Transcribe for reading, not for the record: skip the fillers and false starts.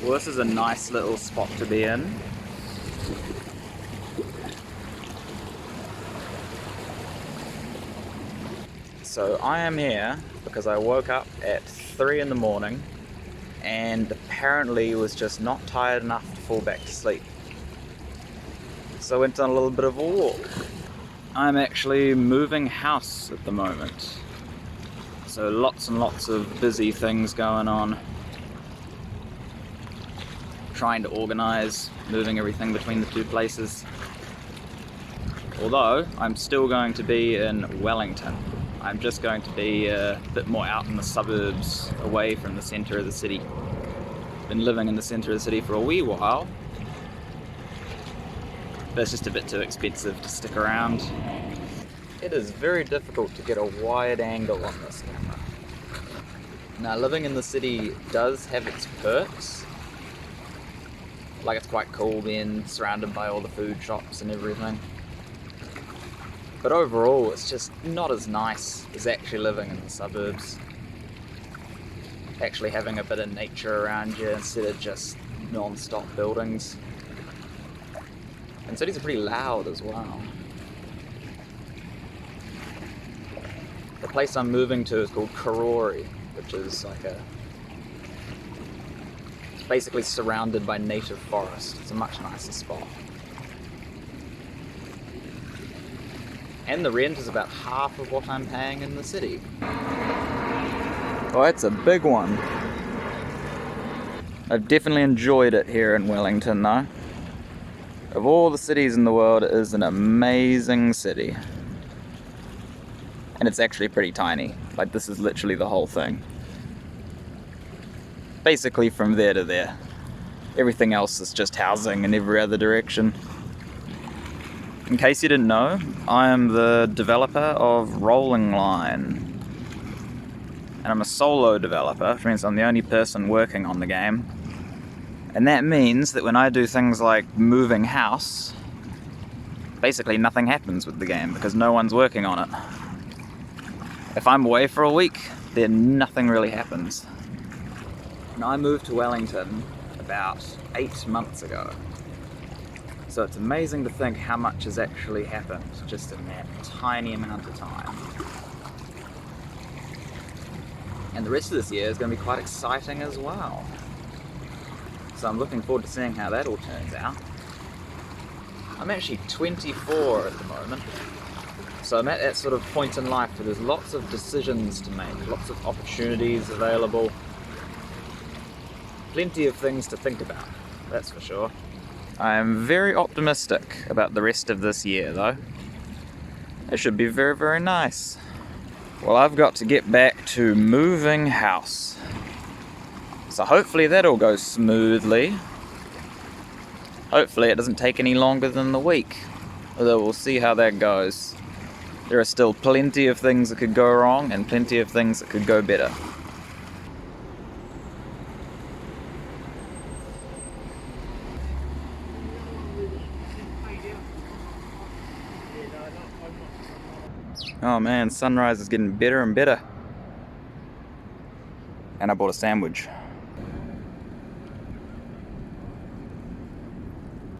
Well, this is a nice little spot to be in. So I am here because I woke up at 3 in the morning and apparently was just not tired enough to fall back to sleep. So I went on a little bit of a walk. I'm actually moving house at the moment. So lots and lots of busy things going on. Trying to organise, moving everything between the two places. Although I'm still going to be in Wellington. I'm just going to be a bit more out in the suburbs, away from the centre of the city. Been living in the centre of the city for a wee while, but it's just a bit too expensive to stick around. It is very difficult to get a wide angle on this camera. Now, living in the city does have its perks. Like, it's quite cool being surrounded by all the food shops and everything. But overall, it's just not as nice as actually living in the suburbs. Actually having a bit of nature around you instead of just non-stop buildings. And cities are pretty loud as well. The place I'm moving to is called Karori, which is like it's basically surrounded by native forest. It's a much nicer spot. And the rent is about half of what I'm paying in the city. Oh, it's a big one. I've definitely enjoyed it here in Wellington though. Of all the cities in the world, it is an amazing city. And it's actually pretty tiny. Like, this is literally the whole thing. Basically from there to there. Everything else is just housing in every other direction. In case you didn't know, I am the developer of Rolling Line. And I'm a solo developer, which means I'm the only person working on the game. And that means that when I do things like moving house, basically nothing happens with the game because no one's working on it. If I'm away for a week, then nothing really happens. And I moved to Wellington about 8 months ago. So it's amazing to think how much has actually happened just in that tiny amount of time. And the rest of this year is going to be quite exciting as well. So I'm looking forward to seeing how that all turns out. I'm actually 24 at the moment. So I'm at that sort of point in life where there's lots of decisions to make, lots of opportunities available. Plenty of things to think about, that's for sure. I am very optimistic about the rest of this year though. It should be very, very nice. Well, I've got to get back to moving house. So hopefully that all goes smoothly. Hopefully it doesn't take any longer than the week. Although we'll see how that goes. There are still plenty of things that could go wrong and plenty of things that could go better. Oh man, sunrise is getting better and better. And I bought a sandwich.